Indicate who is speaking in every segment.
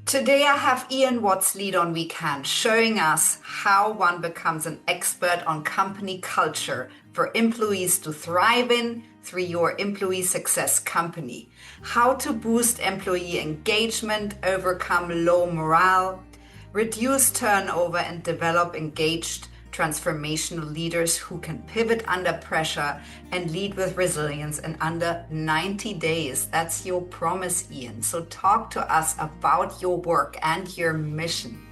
Speaker 1: Today I have Ian Watts lead on WeCan showing us how one becomes an expert on company culture for employees to thrive in through your employee success company. How to boost employee engagement, overcome low morale, reduce turnover, and develop engaged transformational leaders who can pivot under pressure and lead with resilience in under 90 days. That's your promise, Ian. So talk to us about your work and your mission.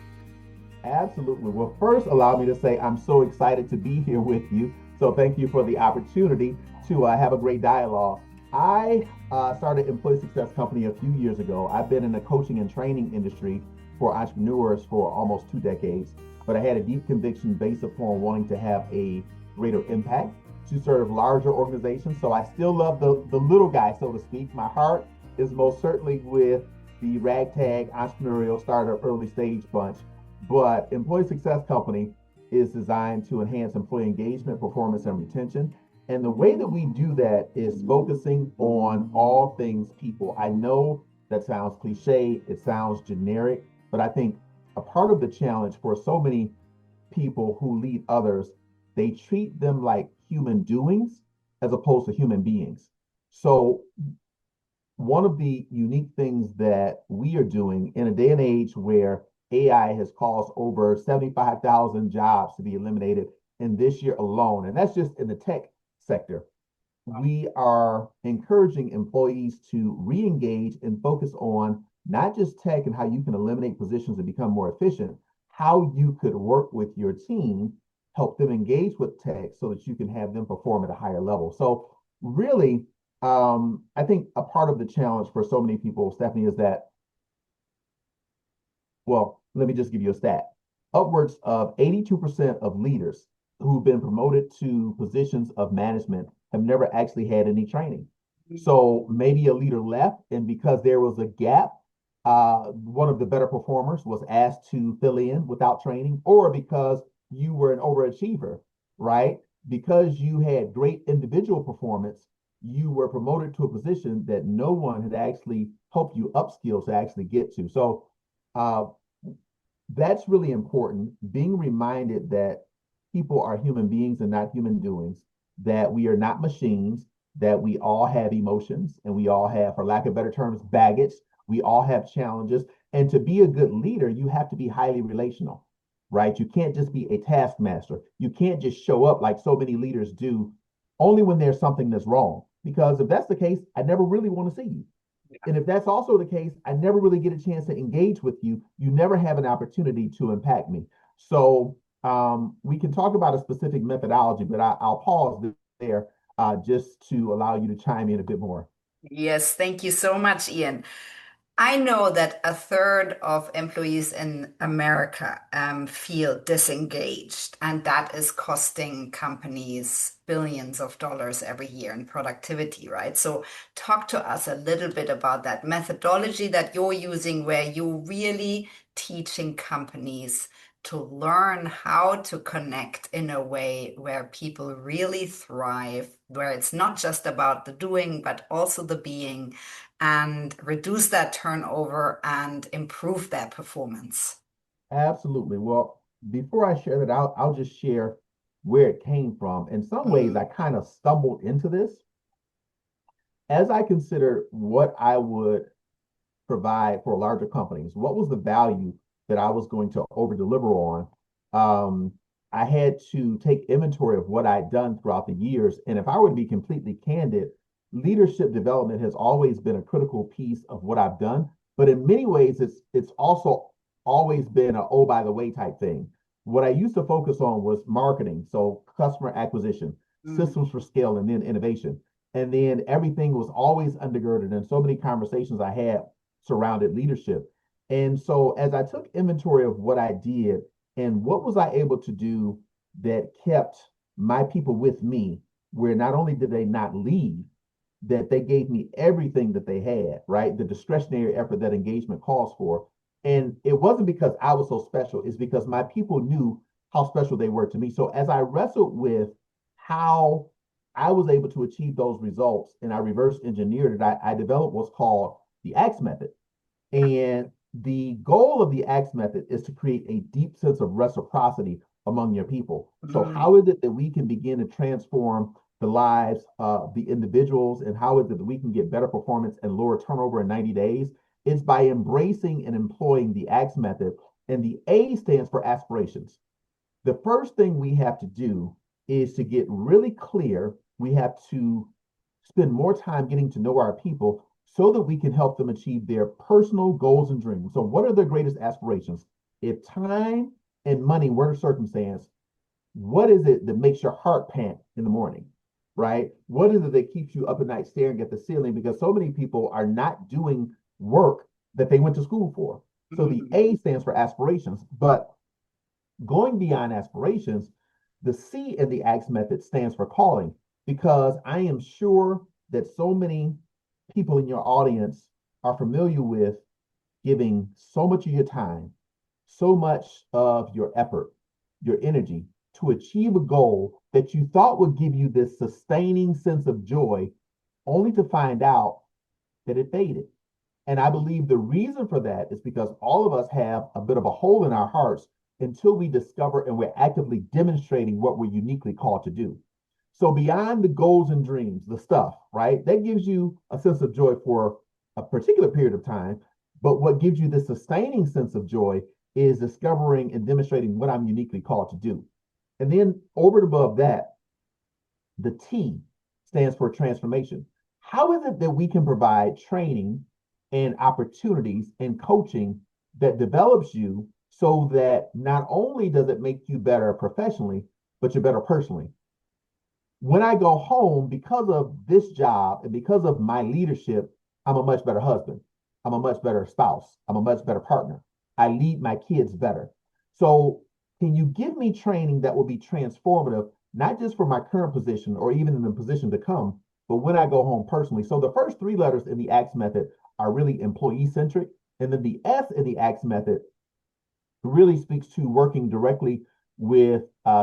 Speaker 2: Absolutely. Well, first, allow me to say I'm so excited to be here with you. So, thank you for the opportunity to have a great dialogue. I started Employee Success Company a few years ago. I've been in the coaching and training industry for entrepreneurs for almost 2 decades, but I had a deep conviction based upon wanting to have a greater impact to serve larger organizations. So, I still love the little guy, so to speak. My heart is most certainly with the ragtag entrepreneurial startup early stage bunch, but Employee Success Company is designed to enhance employee engagement, performance, and retention. And the way that we do that is focusing on all things people. I know that sounds cliche, it sounds generic, but I think a part of the challenge for so many people who lead others, they treat them like human doings as opposed to human beings. So one of the unique things that we are doing in a day and age where AI has caused over 75,000 jobs to be eliminated in this year alone, and that's just in the tech sector. We are encouraging employees to re-engage and focus on not just tech and how you can eliminate positions and become more efficient, how you could work with your team, help them engage with tech so that you can have them perform at a higher level. So really, I think a part of the challenge for so many people, Stephanie, is that, well, let me just give you a stat. Upwards of 82% of leaders who've been promoted to positions of management have never actually had any training. So maybe a leader left, and because there was a gap, one of the better performers was asked to fill in without training, or because you were an overachiever, right? Because you had great individual performance, you were promoted to a position that no one had actually helped you upskill to actually get to. So uh, that's really important. Being reminded that people are human beings and not human doings, that we are not machines, that we all have emotions and we all have, for lack of better terms, baggage. We all have challenges. And to be a good leader, you have to be highly relational, right? You can't just be a taskmaster. You can't just show up like so many leaders do only when there's something that's wrong. Because if that's the case, I never really want to see you. And if that's also the case, I never really get a chance to engage with you. You never have an opportunity to impact me. So we can talk about a specific methodology, but I'll pause there just to allow you to chime in a bit more.
Speaker 1: Yes, thank you so much, Ian. I know that a third of employees in America feel disengaged, and that is costing companies billions of dollars every year in productivity, right? So, talk to us a little bit about that methodology that you're using, where you're really teaching companies to learn how to connect in a way where people really thrive, where it's not just about the doing, but also the being, and reduce that turnover and improve their performance.
Speaker 2: Absolutely. Well, before I share that, I'll just share where it came from. In some ways, I
Speaker 1: Mm,
Speaker 2: kind of stumbled into this as I consider what I would provide for larger companies. What was the value that I was going to over deliver on? Um, I had to take inventory of what I'd done throughout the years. And if I were to be completely candid, leadership development has always been a critical piece of what I've done. But in many ways, it's also always been a oh by the way type thing. What I used to focus on was marketing, so customer acquisition,
Speaker 1: mm.
Speaker 2: systems for scale, and then innovation. And then everything was always undergirded. And so many conversations I had surrounded leadership. And so as I took inventory of what I did and what was I able to do that kept my people with me, where not only did they not leave, that they gave me everything that they had, right? The discretionary effort that engagement calls for. And it wasn't because I was so special, it's because my people knew how special they were to me. So as I wrestled with how I was able to achieve those results and I reverse engineered it, I developed what's called the ACE method. And The goal of the ACTS method is to create a deep sense of reciprocity among your people. So,
Speaker 1: Mm,
Speaker 2: how is it that we can begin to transform the lives of the individuals, and how is it that we can get better performance and lower turnover in 90 days? It's by embracing and employing the ACTS method. And the A stands for aspirations. The first thing we have to do is to get really clear. We have to spend more time getting to know our people so that we can help them achieve their personal goals and dreams. So, what are their greatest aspirations? If time and money were a circumstance, what is it that makes your heart pant in the morning? Right? What is it that keeps you up at night staring at the ceiling? Because so many people are not doing work that they went to school for. So the
Speaker 1: mm.
Speaker 2: A stands for aspirations, but going beyond aspirations, the C in the ACTS method stands for calling, because I am sure that so many people in your audience are familiar with giving so much of your time, so much of your effort, your energy to achieve a goal that you thought would give you this sustaining sense of joy, only to find out that it faded. And I believe the reason for that is because all of us have a bit of a hole in our hearts until we discover and we're actively demonstrating what we're uniquely called to do. So, beyond the goals and dreams, the stuff, right, that gives you a sense of joy for a particular period of time. But what gives you the sustaining sense of joy is discovering and demonstrating what I'm uniquely called to do. And then over and above that, the T stands for transformation. How is it that we can provide training and opportunities and coaching that develops you so that not only does it make you better professionally, but you're better personally? When I go home, because of this job and because of my leadership, I'm a much better husband. I'm a much better spouse. I'm a much better partner. I lead my kids better. So, can you give me training that will be transformative, not just for my current position or even in the position to come, but when I go home personally? So, the first three letters in the ACTS method are really employee centric. And then the S in the ACTS method really speaks to working directly with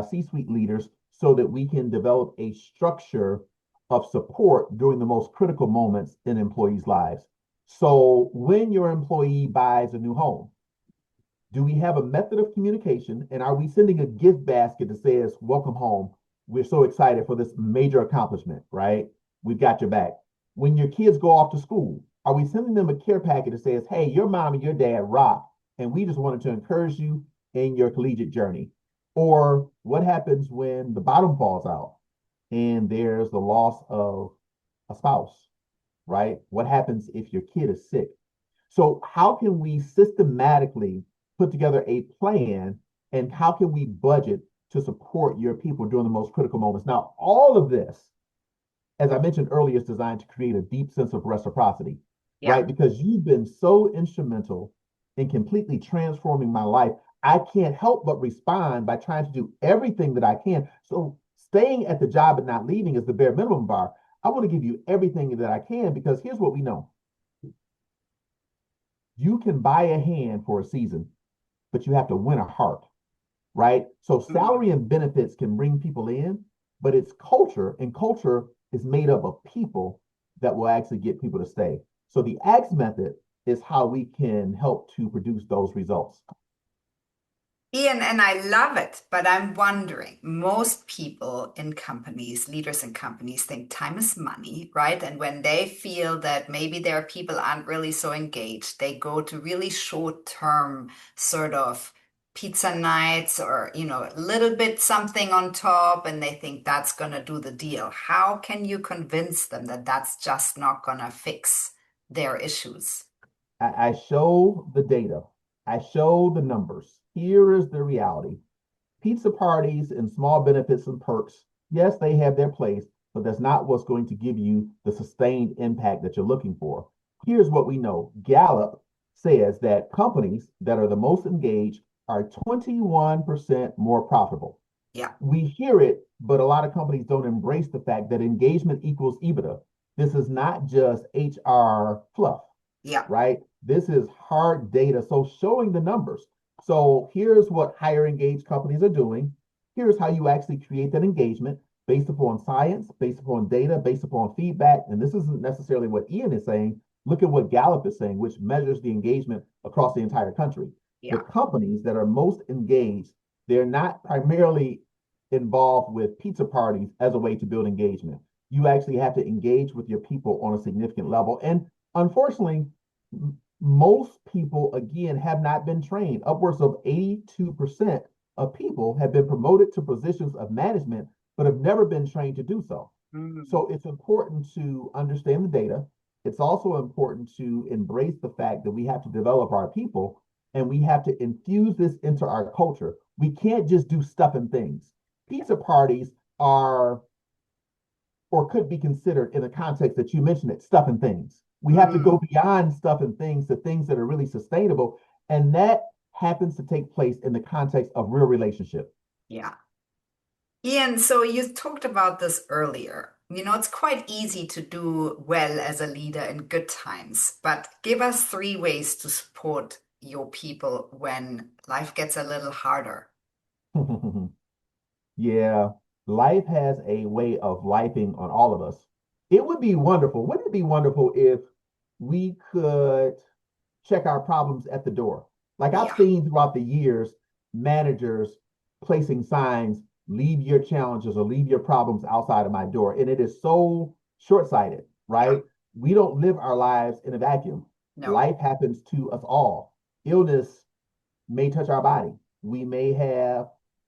Speaker 2: C-suite leaders so that we can develop a structure of support during the most critical moments in employees' lives. So when your employee buys a new home, do we have a method of communication, and are we sending a gift basket that says, welcome home? We're so excited for this major accomplishment, right? We've got your back. When your kids go off to school, are we sending them a care packet that says, hey, your mom and your dad rock, and we just wanted to encourage you in your collegiate journey? Or what happens when the bottom falls out and there's the loss of a spouse, right? What happens if your kid is sick? So, how can we systematically put together a plan, and how can we budget to support your people during the most critical moments? Now, all of this, as I mentioned earlier, is designed to create a deep sense of reciprocity,
Speaker 1: Yeah.
Speaker 2: right? Because you've been so instrumental in completely transforming my life. I can't help but respond by trying to do everything that I can. So, staying at the job and not leaving is the bare minimum bar. I want to give you everything that I can, because here's what we know: you can buy a hand for a season, but you have to win a heart, right? So salary
Speaker 1: Mm.
Speaker 2: and benefits can bring people in, but it's culture, and culture is made up of people that will actually get people to stay. So the ACTS method is how we can help to produce those results.
Speaker 1: Ian, and I love it, but I'm wondering, most people in companies, leaders in companies, think time is money, right? And when they feel that maybe their people aren't really so engaged, they go to really short-term sort of pizza nights or, a little bit something on top, and they think that's going to do the deal. How can you convince them that that's just not going to fix their issues?
Speaker 2: I show the data, I show the numbers. Here is the reality: pizza parties and small benefits and perks, yes, they have their place, but that's not what's going to give you the sustained impact that you're looking for. Here's what we know: Gallup says that companies that are the most engaged are 21% more profitable.
Speaker 1: Yeah,
Speaker 2: We hear it, but a lot of companies don't embrace the fact that engagement equals EBITDA. This is not just HR fluff,
Speaker 1: yeah.
Speaker 2: right? This is hard data. So showing the numbers. So here's what higher engaged companies are doing. Here's how you actually create that engagement based upon science, based upon data, based upon feedback. And this isn't necessarily what Ian is saying. Look at what Gallup is saying, which measures the engagement across the entire country. The
Speaker 1: Yeah.
Speaker 2: companies that are most engaged, they're not primarily involved with pizza parties as a way to build engagement. You actually have to engage with your people on a significant level. And unfortunately, most people, again, have not been trained. Upwards of 82% of people have been promoted to positions of management, but have never been trained to do so.
Speaker 1: Mm.
Speaker 2: So it's important to understand the data. It's also important to embrace the fact that we have to develop our people and we have to infuse this into our culture. We can't just do stuff and things. Pizza parties are or could be considered in the context that you mentioned it, stuff and things. We have to go
Speaker 1: Mm.
Speaker 2: beyond stuff and things to things that are really sustainable. And that happens to take place in the context of real relationship.
Speaker 1: Yeah. Ian, so you talked about this earlier. It's quite easy to do well as a leader in good times, but give us three ways to support your people when life gets a little harder.
Speaker 2: Yeah, life has a way of lifing on all of us. It would be wonderful. Wouldn't it be wonderful if we could check our problems at the door? Like I've
Speaker 1: Yeah,
Speaker 2: seen throughout the years, managers placing signs, leave your challenges or leave your problems outside of my door. And it is so short-sighted,
Speaker 1: yeah,
Speaker 2: right? We don't live our lives in a vacuum.
Speaker 1: no,
Speaker 2: Life happens to us all. Illness may touch our body. We may have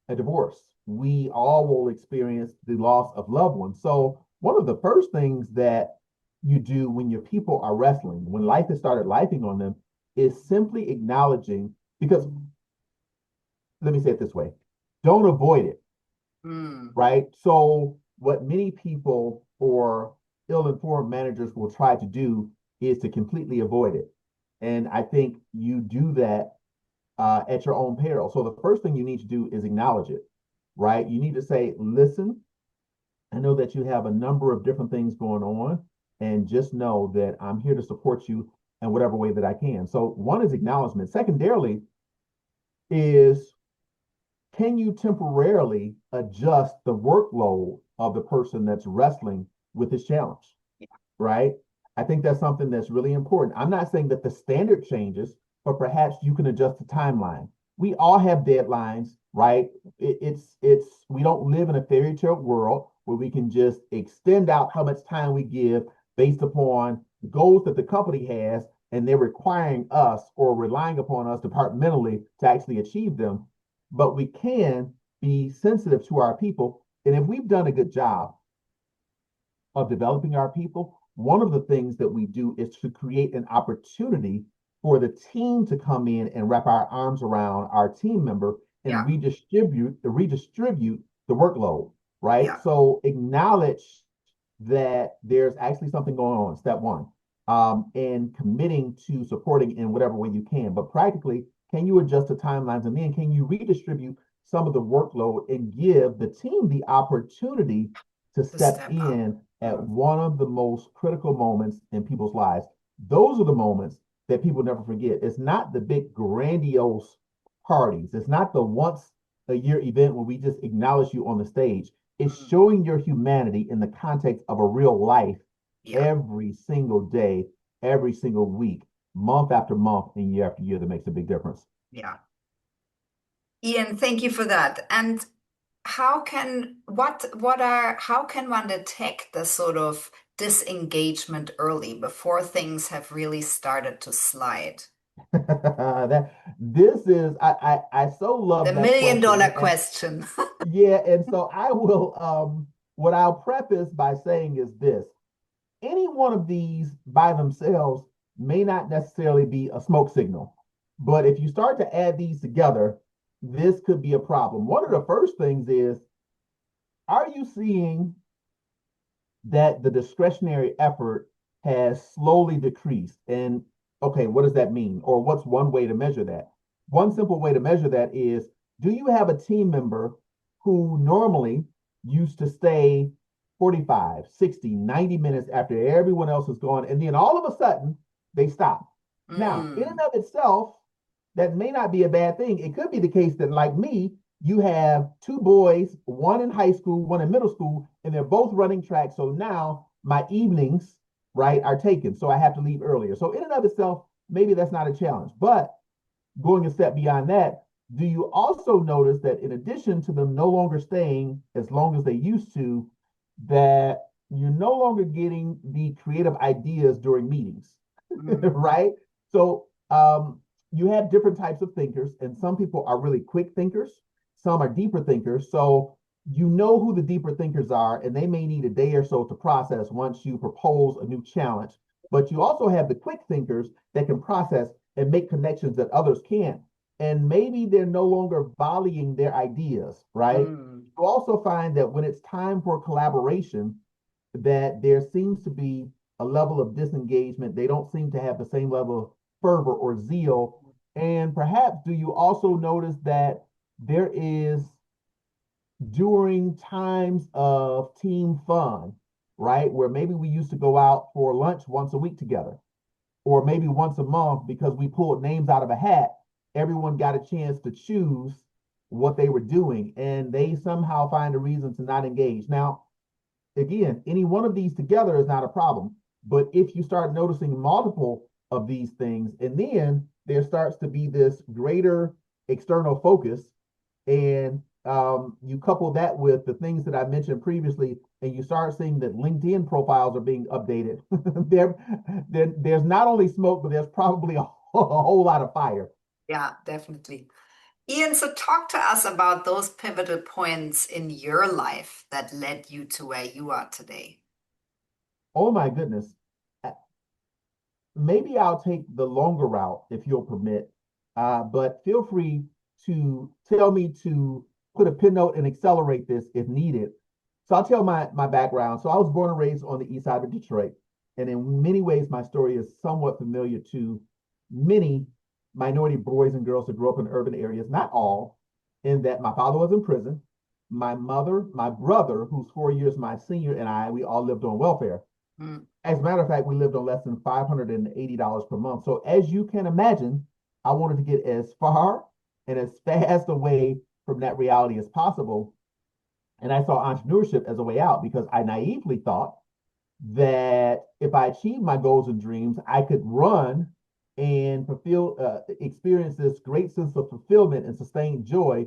Speaker 2: a divorce. We all will experience the loss of loved ones. So, one of the first things that you do when your people are wrestling, when life has started lifing on them, is simply acknowledging, because let me say it this way, don't avoid it,
Speaker 1: mm,
Speaker 2: right? So, what many people or ill informed managers will try to do is to completely avoid it. And I think you do that at your own peril. So the first thing you need to do is acknowledge it, right? You need to say, listen, I know that you have a number of different things going on, and just know that I'm here to support you in whatever way that I can. So one is acknowledgement. Secondarily is, can you temporarily adjust the workload of the person that's wrestling with this challenge?
Speaker 1: yeah,
Speaker 2: Right? I think that's something that's really important. I'm not saying that the standard changes, but perhaps you can adjust the timeline. We all have deadlines, right? We don't live in a fairy tale world where we can just extend out how much time we give based upon the goals that the company has, and they're requiring us or relying upon us departmentally to actually achieve them. But we can be sensitive to our people. And if we've done a good job of developing our people, one of the things that we do is to create an opportunity for the team to come in and wrap our arms around our team member and
Speaker 1: yeah,
Speaker 2: redistribute the workload, right?
Speaker 1: yeah.
Speaker 2: So acknowledge that there's actually something going on, step one, and committing to supporting in whatever way you can. But practically, can you adjust the timelines and then can you redistribute some of the workload and give the team the opportunity to
Speaker 1: To
Speaker 2: step
Speaker 1: step up.
Speaker 2: in at
Speaker 1: Mm,
Speaker 2: one of the most critical moments in people's lives? Those are the moments that people never forget. It's not the big grandiose parties. It's not the once a year event where we just acknowledge you on the stage. It's
Speaker 1: mm,
Speaker 2: showing your humanity in the context of a real life
Speaker 1: yeah,
Speaker 2: every single day, every single week, month after month, and year after year that makes a big difference.
Speaker 1: yeah. Ian, thank you for that. And how can one detect the sort of disengagement early before things have really started to slide?
Speaker 2: that this is I so
Speaker 1: The
Speaker 2: love that
Speaker 1: million
Speaker 2: question.
Speaker 1: dollar question.
Speaker 2: Yeah, and so I will what I'll preface by saying is this. Any one of these by themselves may not necessarily be a smoke signal. But if you start to add these together, this could be a problem. One of the first things is, are you seeing that the discretionary effort has slowly decreased? And okay, what does that mean? Or what's one way to measure that? One simple way to measure that is, do you have a team member who normally used to stay 45, 60, 90 minutes after everyone else is gone, and then all of a sudden they stop? Now, in and
Speaker 1: Mm,
Speaker 2: of itself, that may not be a bad thing. It could be the case that, like me, you have two boys, one in high school, one in middle school, and they're both running track. So now my evenings right, are taken. So I have to leave earlier. So in and of itself, maybe that's not a challenge. But going a step beyond that, do you also notice that in addition to them no longer staying as long as they used to, that you're no longer getting the creative ideas during meetings,
Speaker 1: Mm,
Speaker 2: right? So you have different types of thinkers, and some people are really quick thinkers, some are deeper thinkers. So you know who the deeper thinkers are, and they may need a day or so to process once you propose a new challenge. But you also have the quick thinkers that can process and make connections that others can't. And maybe they're no longer volleying their ideas, right?
Speaker 1: mm,
Speaker 2: You also find that when it's time for collaboration, that there seems to be a level of disengagement. They don't seem to have the same level of fervor or zeal. And perhaps do you also notice that there is during times of team fun, right? Where maybe we used to go out for lunch once a week together, or maybe once a month because we pulled names out of a hat. Everyone got a chance to choose what they were doing, and they somehow find a reason to not engage. Now, again, any one of these together is not a problem. But if you start noticing multiple of these things, and then there starts to be this greater external focus, and you couple that with the things that I mentioned previously, and you start seeing that LinkedIn profiles are being updated, there's not only smoke, but there's probably a whole lot of fire.
Speaker 1: yeah, definitely. Ian, so talk to us about those pivotal points in your life that led you to where you are today.
Speaker 2: Oh my goodness. Maybe I'll take the longer route if you'll permit. But feel free to tell me to put a pin note and accelerate this if needed. So I'll tell my background. So I was born and raised on the east side of Detroit. And in many ways, my story is somewhat familiar to many minority boys and girls that grew up in urban areas, not all, in that my father was in prison. My mother, my brother, who's 4 years my senior, and we all lived on welfare.
Speaker 1: Mm,
Speaker 2: As a matter of fact, we lived on less than $580 per month. So as you can imagine, I wanted to get as far and as fast away from that reality as possible. And I saw entrepreneurship as a way out because I naively thought that if I achieved my goals and dreams, I could run and experience this great sense of fulfillment and sustained joy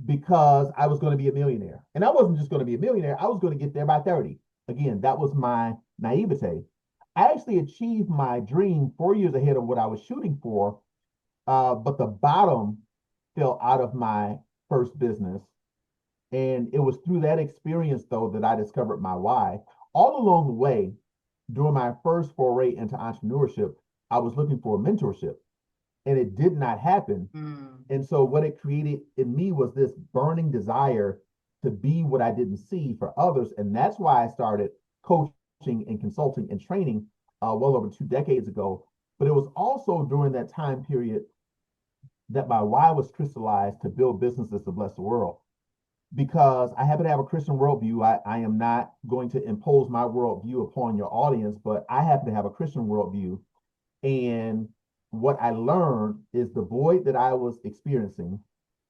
Speaker 2: because I was going to be a millionaire. And I wasn't just going to be a millionaire, I was going to get there by 30. Again, that was my naivete. I actually achieved my dream 4 years ahead of what I was shooting for, but the bottom fell out of my first business. And it was through that experience, though, that I discovered my why. All along the way, during my first foray into entrepreneurship, I was looking for a mentorship, and it did not happen.
Speaker 1: mm,
Speaker 2: And so what it created in me was this burning desire to be what I didn't see for others. And that's why I started coaching and consulting and training well over 2 decades ago. But it was also during that time period that my why was crystallized to build businesses to bless the world. Because I happen to have a Christian worldview. I am not going to impose my worldview upon your audience, but I happen to have a Christian worldview. And what I learned is the void that I was experiencing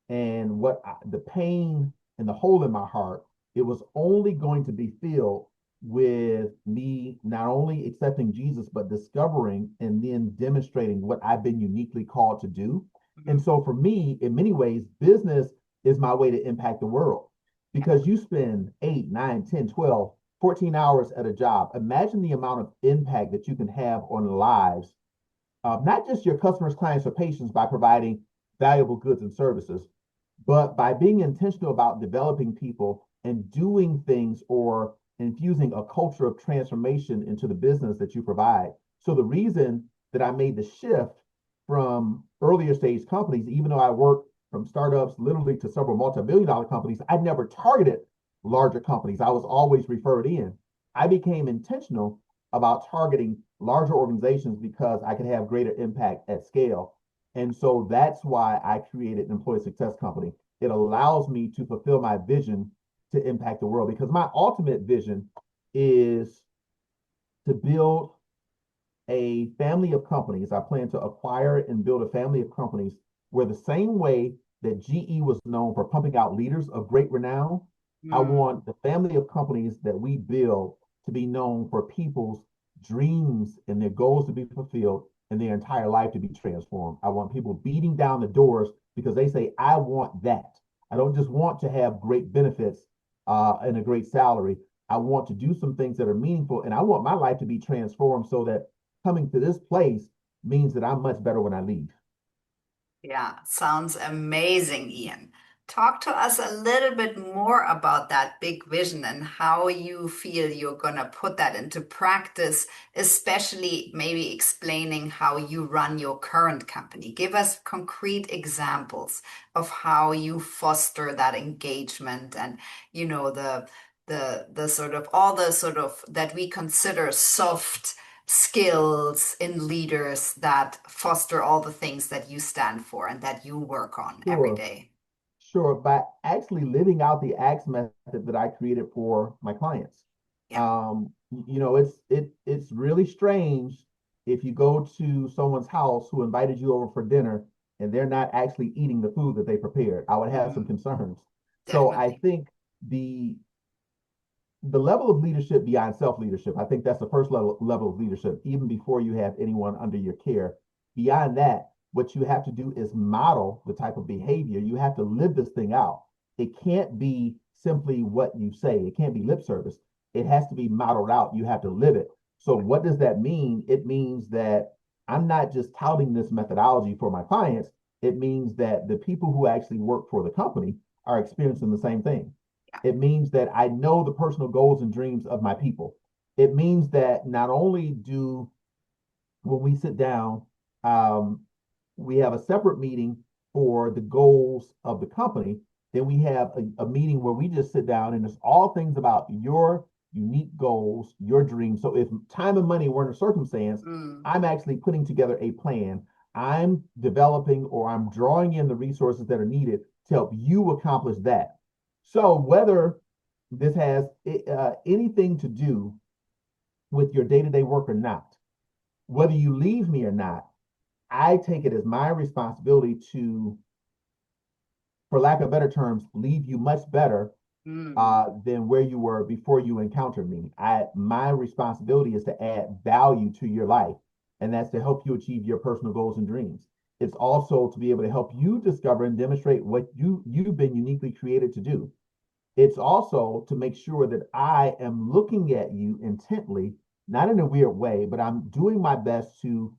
Speaker 2: and the pain and the hole in my heart, it was only going to be filled with me not only accepting Jesus, but discovering and then demonstrating what I've been uniquely called to do. And
Speaker 1: mm,
Speaker 2: so for me, in many ways, business is my way to impact the world because you spend 8, 9, 10, 12, 14 hours at a job. Imagine the amount of impact that you can have on lives, not just your customers, clients, or patients by providing valuable goods and services, but by being intentional about developing people and doing things or infusing a culture of transformation into the business that you provide. So the reason that I made the shift from earlier stage companies, even though I worked from startups literally to several multi-billion dollar companies, I never targeted larger companies. I was always referred in. I became intentional about targeting larger organizations because I could have greater impact at scale. And so that's why I created an employee success company. It allows me to fulfill my vision to impact the world because my ultimate vision is to build a family of companies. I plan to acquire and build a family of companies where the same way that GE was known for pumping out leaders of great renown, I
Speaker 1: mm,
Speaker 2: want the family of companies that we build to be known for people's dreams and their goals to be fulfilled and their entire life to be transformed. I want people beating down the doors because they say, I want that. I don't just want to have great benefits and a great salary. I want to do some things that are meaningful, and I want my life to be transformed so that coming to this place means that I'm much better when I leave.
Speaker 1: Yeah, sounds amazing, Ian. Talk to us a little bit more about that big vision and how you feel you're going to put that into practice, especially maybe explaining how you run your current company. Give us concrete examples of how you foster that engagement and, the sort of all the sort of that we consider soft skills in leaders that foster all the things that you stand for and that you work on every
Speaker 2: Sure,
Speaker 1: day.
Speaker 2: sure. By actually living out the ACTS method that I created for my clients.
Speaker 1: Yeah.
Speaker 2: It's really strange if you go to someone's house who invited you over for dinner and they're not actually eating the food that they prepared. I would have some
Speaker 1: Mm,
Speaker 2: concerns. So I
Speaker 1: definitely.
Speaker 2: think the the level of leadership beyond self-leadership, I think that's the first level of leadership, even before you have anyone under your care. Beyond that, what you have to do is model the type of behavior. You have to live this thing out. It can't be simply what you say. It can't be lip service. It has to be modeled out. You have to live it. So what does that mean? It means that I'm not just touting this methodology for my clients. It means that the people who actually work for the company are experiencing the same thing.
Speaker 1: Yeah.
Speaker 2: It means that I know the personal goals and dreams of my people. It means that not only do, when we sit down, um, we have a separate meeting for the goals of the company. Then we have a meeting where we just sit down and it's all things about your unique goals, your dreams. So if time and money weren't a circumstance,
Speaker 1: Mm,
Speaker 2: I'm actually putting together a plan. I'm developing or I'm drawing in the resources that are needed to help you accomplish that. So whether this has anything to do with your day-to-day work or not, whether you leave me or not, I take it as my responsibility to, for lack of better terms, leave you much better
Speaker 1: mm.
Speaker 2: than where you were before you encountered me. My responsibility is to add value to your life, and that's to help you achieve your personal goals and dreams. It's also to be able to help you discover and demonstrate what you've been uniquely created to do. It's also to make sure that I am looking at you intently, not in a weird way, but I'm doing my best to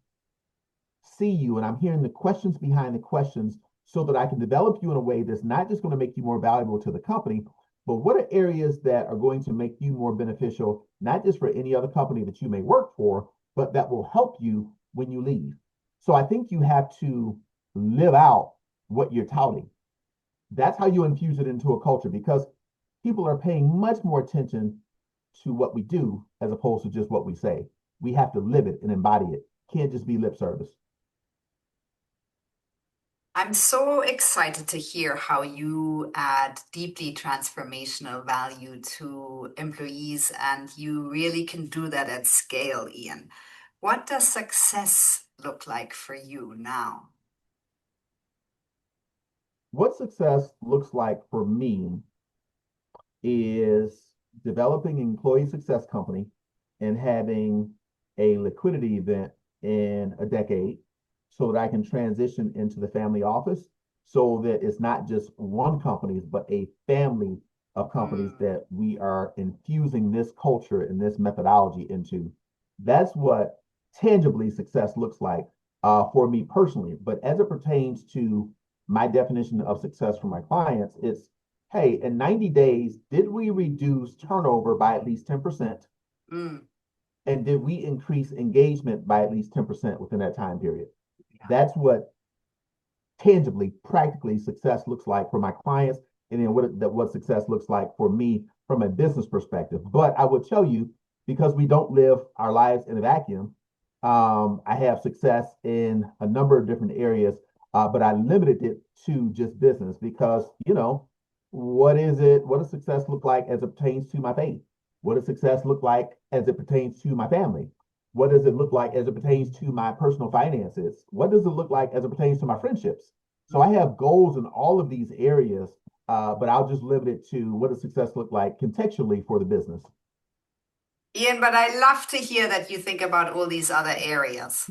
Speaker 2: see you and I'm hearing the questions behind the questions so that I can develop you in a way that's not just going to make you more valuable to the company, but what are areas that are going to make you more beneficial, not just for any other company that you may work for, but that will help you when you leave. So I think you have to live out what you're touting. That's how you infuse it into a culture because people are paying much more attention to what we do as opposed to just what we say. We have to live it and embody it. Can't just be lip service.
Speaker 1: I'm so excited to hear how you add deeply transformational value to employees, and you really can do that at scale, Ian. What does success look like for you now?
Speaker 2: What success looks like for me is developing an employee success company and having a liquidity event in a decade so that I can transition into the family office so that it's not just one company, but a family of companies
Speaker 1: Mm,
Speaker 2: that we are infusing this culture and this methodology into. That's what tangibly success looks like for me personally. But as it pertains to my definition of success for my clients, it's hey, in 90 days, did we reduce turnover by at least 10%?
Speaker 1: mm,
Speaker 2: And did we increase engagement by at least 10% within that time period?
Speaker 1: yeah.
Speaker 2: That's what tangibly, practically success looks like for my clients, and then what success looks like for me from a business perspective. But I would tell you, because we don't live our lives in a vacuum, I have success in a number of different areas, but I limited it to just business because, what is it? What does success look like as it pertains to my faith? What does success look like as it pertains to my family? What does it look like as it pertains to my personal finances? What does it look like as it pertains to my friendships? So I
Speaker 1: Mm.
Speaker 2: have goals in all of these areas, but I'll just limit it to what does success look like contextually for the business.
Speaker 1: Ian, but I love to hear that you think about all these other areas.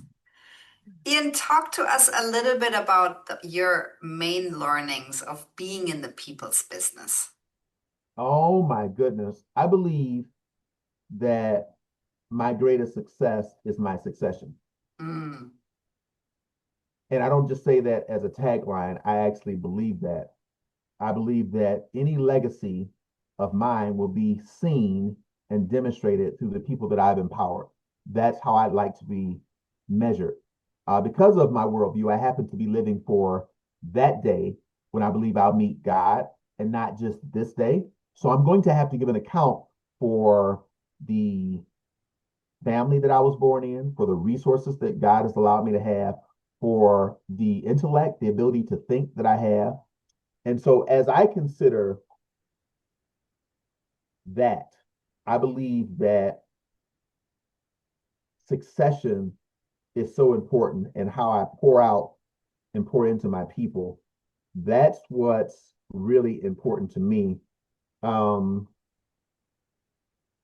Speaker 1: Ian, talk to us a little bit about your main learnings of being in the people's business.
Speaker 2: Oh my goodness. I believe that my greatest success is my succession.
Speaker 1: Mm,
Speaker 2: And I don't just say that as a tagline, I actually believe that. I believe that any legacy of mine will be seen and demonstrated through the people that I've empowered. That's how I'd like to be measured. Because of my worldview, I happen to be living for that day when I believe I'll meet God and not just this day. So I'm going to have to give an account for the family that I was born in, for the resources that God has allowed me to have, for the intellect, the ability to think that I have. And so as I consider that, I believe that succession is so important and how I pour out and pour into my people. That's what's really important to me. Um,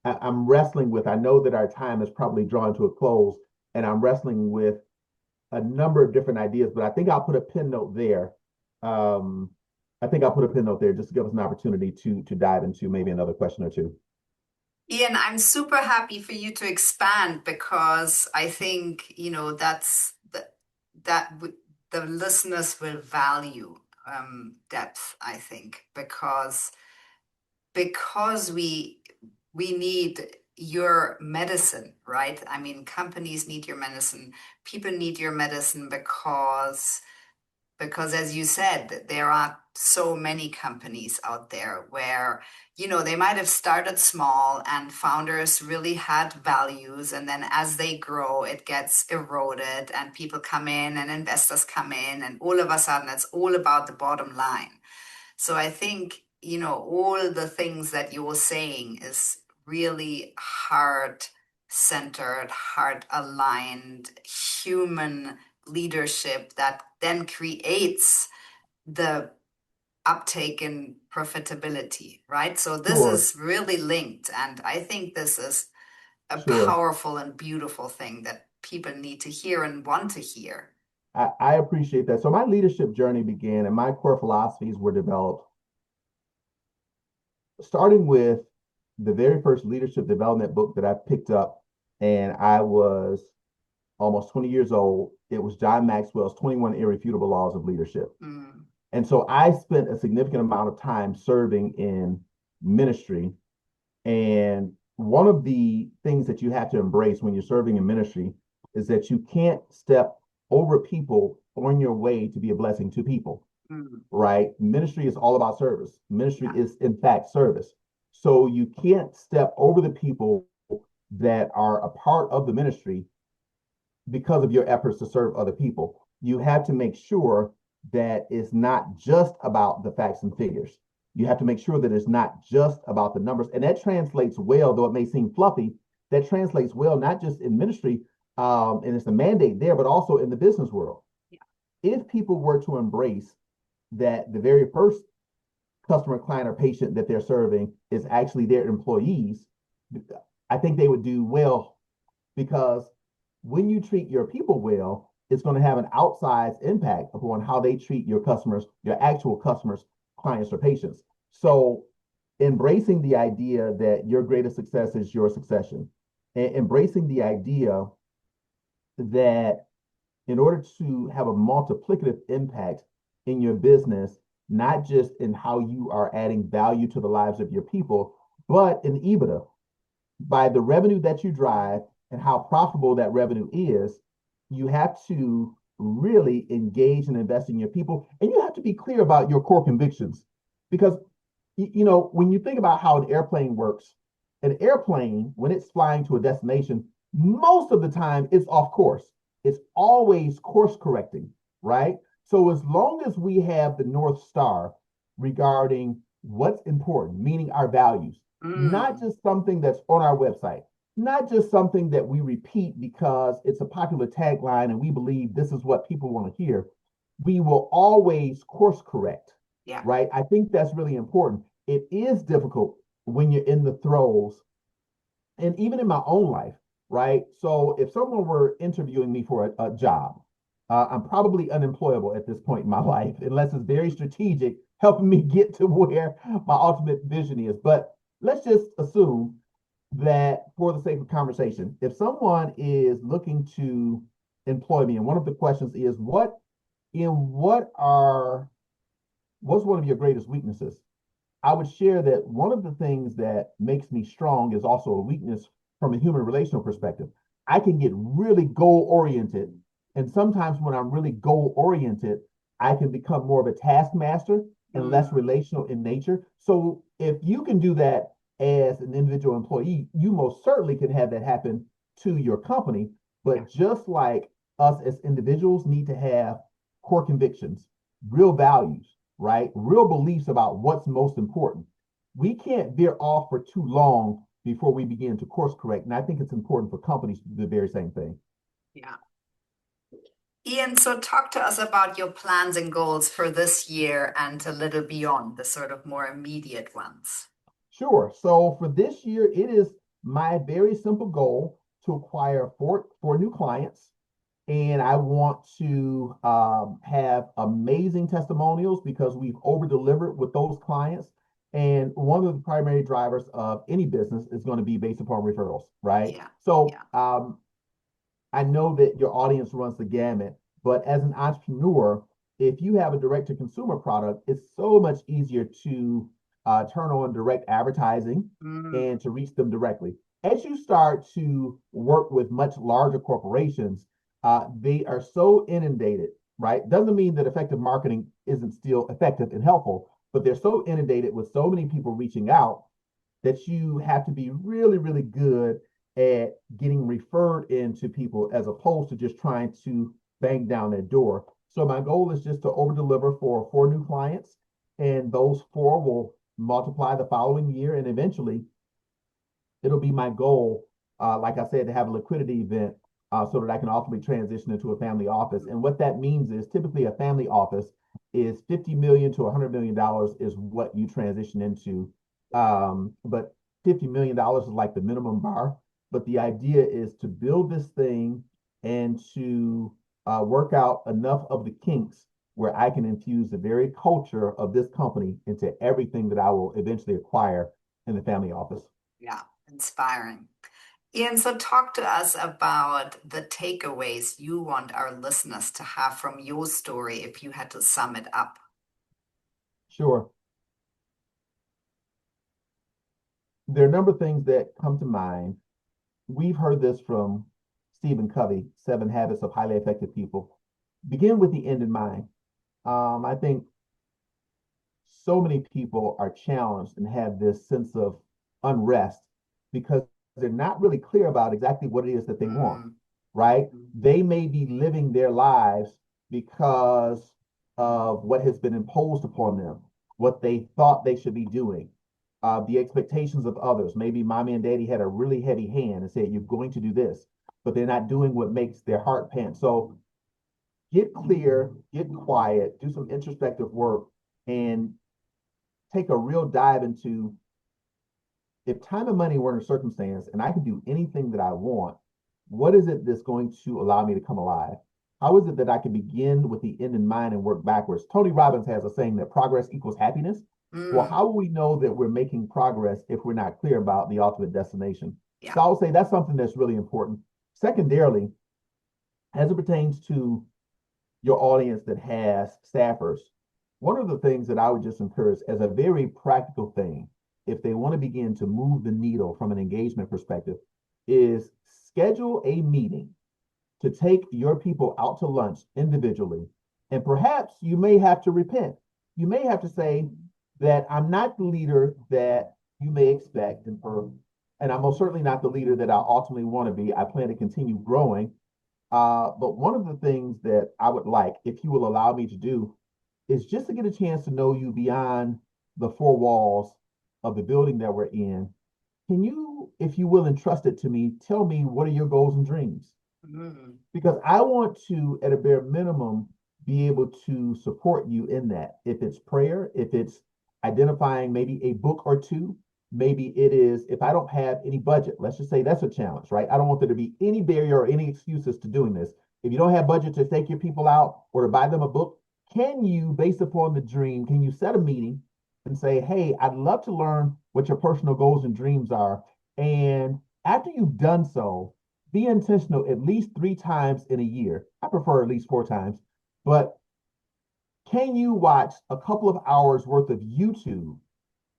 Speaker 2: I'm wrestling with, I know that our time is probably drawing to a close, and I'm wrestling with a number of different ideas, but I think I'll put a pin note there. Um, I think I'll put a pin note there just to give us an opportunity to dive into maybe another question or two.
Speaker 1: Ian, I'm super happy for you to expand because I think, that the listeners will value depth, I think, because we need your medicine, right? I mean, companies need your medicine, people need your medicine because as you said, there are so many companies out there where, they might have started small and founders really had values. And then as they grow, it gets eroded and people come in and investors come in, and all of a sudden it's all about the bottom line. So I think, all the things that you're saying is really heart centered, heart aligned, human leadership that then creates the uptake in profitability, right? So this
Speaker 2: Sure,
Speaker 1: is really linked. And I think this is a
Speaker 2: sure.
Speaker 1: powerful and beautiful thing that people need to hear and want to hear.
Speaker 2: I appreciate that. So my leadership journey began and my core philosophies were developed starting with the very first leadership development book that I picked up, and I was almost 20 years old. It was John Maxwell's 21 Irrefutable Laws of Leadership.
Speaker 1: Mm,
Speaker 2: And so I spent a significant amount of time serving in ministry. And one of the things that you have to embrace when you're serving in ministry is that you can't step over people on your way to be a blessing to people,
Speaker 1: mm,
Speaker 2: right? Ministry is all about service. Ministry
Speaker 1: yeah.
Speaker 2: is, in fact, service. So you can't step over the people that are a part of the ministry because of your efforts to serve other people. You have to make sure that it's not just about the facts and figures. You have to make sure that it's not just about the numbers. And that translates well, though it may seem fluffy, that translates well, not just in ministry, and it's a mandate there, but also in the business world.
Speaker 1: Yeah.
Speaker 2: If people were to embrace that the very first customer, client, or patient that they're serving is actually their employees, I think they would do well because when you treat your people well, it's going to have an outsized impact upon how they treat your customers, your actual customers, clients, or patients. So, embracing the idea that your greatest success is your succession, and embracing the idea that in order to have a multiplicative impact in your business, not just in how you are adding value to the lives of your people, but in EBITDA, by the revenue that you drive and how profitable that revenue is, you have to really engage and invest in your people. And you have to be clear about your core convictions. Because, when you think about how an airplane, when it's flying to a destination, most of the time it's off course. It's always course correcting, right? So as long as we have the North Star regarding what's important, meaning our values, not
Speaker 1: Mm,
Speaker 2: just something that's on our website, not just something that we repeat because it's a popular tagline and we believe this is what people want to hear. We will always course correct,
Speaker 1: yeah.
Speaker 2: right? I think that's really important. It is difficult when you're in the throes And even in my own life, right? So if someone were interviewing me for a job, I'm probably unemployable at this point in my life, unless it's very strategic, helping me get to where my ultimate vision is. But let's just assume that for the sake of conversation, if someone is looking to employ me, and one of the questions is what's one of your greatest weaknesses? I would share that one of the things that makes me strong is also a weakness from a human relational perspective. I can get really goal oriented. And sometimes when I'm really goal oriented, I can become more of a taskmaster and less
Speaker 1: Mm,
Speaker 2: relational in nature. So if you can do that as an individual employee, you most certainly can have that happen to your company.
Speaker 1: yeah,
Speaker 2: But just like us as individuals need to have core convictions, real values, right? Real beliefs about what's most important. We can't veer off for too long before we begin to course correct. And I think it's important for companies to do the very same thing.
Speaker 1: yeah. Ian, so talk to us about your plans and goals for this year and a little beyond, the sort of more immediate ones.
Speaker 2: Sure. So for this year, it is my very simple goal to acquire four new clients. And I want to have amazing testimonials because we've over delivered with those clients. And one of the primary drivers of any business is going to be based upon referrals, right?
Speaker 1: Yeah,
Speaker 2: So
Speaker 1: yeah.
Speaker 2: I know that your audience runs the gamut, but as an entrepreneur, if you have a direct to consumer product, it's so much easier to turn on direct advertising
Speaker 1: Mm,
Speaker 2: and to reach them directly. As you start to work with much larger corporations, they are so inundated, right? Doesn't mean that effective marketing isn't still effective and helpful, but they're so inundated with so many people reaching out that you have to be really, really good at getting referred into people as opposed to just trying to bang down their door. So my goal is just to over deliver for four new clients, and those four will multiply the following year, and eventually it'll be my goal, like I said, to have a liquidity event so that I can ultimately transition into a family office. And what that means is typically a family office is 50 million to $100 million is what you transition into. But $50 million is like the minimum bar. But the idea is to build this thing and to work out enough of the kinks where I can infuse the very culture of this company into everything that I will eventually acquire in the family office.
Speaker 1: yeah, inspiring. Ian, so talk to us about the takeaways you want our listeners to have from your story if you had to sum it up.
Speaker 2: Sure. There are a number of things that come to mind. We've heard this from Stephen Covey, Seven Habits of Highly Effective People. Begin with the end in mind. I think so many people are challenged and have this sense of unrest because they're not really clear about exactly what it is that they want,
Speaker 1: Mm,
Speaker 2: right?
Speaker 1: mhm.
Speaker 2: They may be living their lives because of what has been imposed upon them, what they thought they should be doing, the expectations of others. Maybe mommy and daddy had a really heavy hand and said, you're going to do this, but they're not doing what makes their heart pant. So get clear, get quiet, do some introspective work, and take a real dive into if time and money weren't a circumstance and I could do anything that I want, what is it that's going to allow me to come alive? How is it that I can begin with the end in mind and work backwards? Tony Robbins has a saying that progress equals happiness. Well,
Speaker 1: Mm,
Speaker 2: how will we know that we're making progress if we're not clear about the ultimate destination?
Speaker 1: yeah.
Speaker 2: So I would say that's something that's really important. Secondarily, as it pertains to your audience that has staffers, one of the things that I would just encourage as a very practical thing, if they want to begin to move the needle from an engagement perspective, is schedule a meeting to take your people out to lunch individually. And perhaps you may have to repent. You may have to say that I'm not the leader that you may expect, and I'm most certainly not the leader that I ultimately want to be. I plan to continue growing, but one of the things that I would like, if you will allow me to do, is just to get a chance to know you beyond the four walls of the building that we're in. Can you, if you will, entrust it to me, tell me what are your goals and dreams?
Speaker 1: Mm,
Speaker 2: Because I want to, at a bare minimum, be able to support you in that. If it's prayer, if it's identifying maybe a book or two Maybe it is if I don't have any budget, let's just say that's a challenge, right? I don't want there to be any barrier or any excuses to doing this. If you don't have budget to take your people out or to buy them a book, can you, based upon the dream, can you set a meeting and say, hey, I'd love to learn what your personal goals and dreams are. And after you've done so, be intentional at least 3 times in a year. I prefer at least 4 times, but can you watch a couple of hours worth of YouTube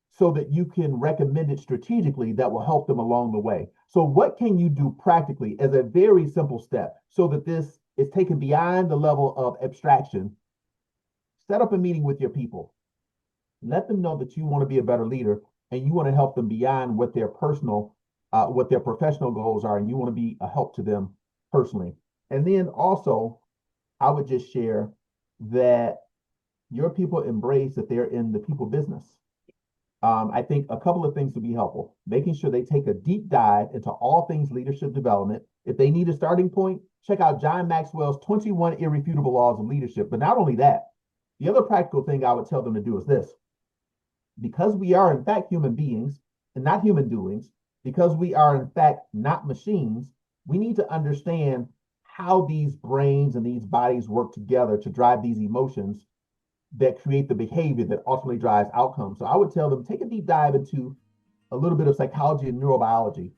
Speaker 2: so that you can recommend it strategically that will help them along the way? So, what can you do practically as a very simple step so that this is taken beyond the level of abstraction? Set up a meeting with your people. Let them know that you want to be a better leader and you want to help them beyond what their professional goals are, and you want to be a help to them personally. And then also, I would just share that your people embrace that they're in the people business. I think a couple of things would be helpful. Making sure they take a deep dive into all things leadership development. If they need a starting point, check out John Maxwell's 21 Irrefutable Laws of Leadership. But not only that, the other practical thing I would tell them to do is this. Because we are, in fact, human beings and not human doings, because we are, in fact, not machines, we need to understand how these brains and these bodies work together to drive these emotions that create the behavior that ultimately drives outcomes. So I would tell them, take a deep dive into a little bit of psychology and neurobiology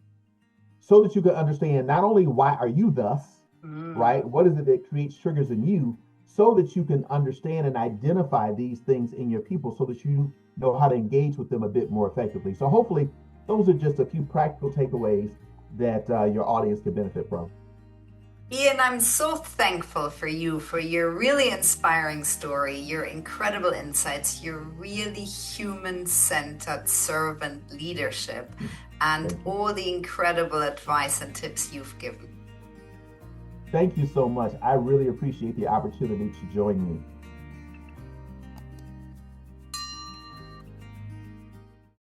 Speaker 2: so that you can understand not only why are you thus, right? What is it that creates triggers in you so that you can understand and identify these things in your people so that you know how to engage with them a bit more effectively. So hopefully those are just a few practical takeaways that your audience can benefit from.
Speaker 1: Ian, I'm so thankful for you, for your really inspiring story, your incredible insights, your really human-centered servant leadership, and
Speaker 2: Thank you.
Speaker 1: all the incredible advice and tips you've given.
Speaker 2: Thank you so much. I really appreciate the opportunity to join you.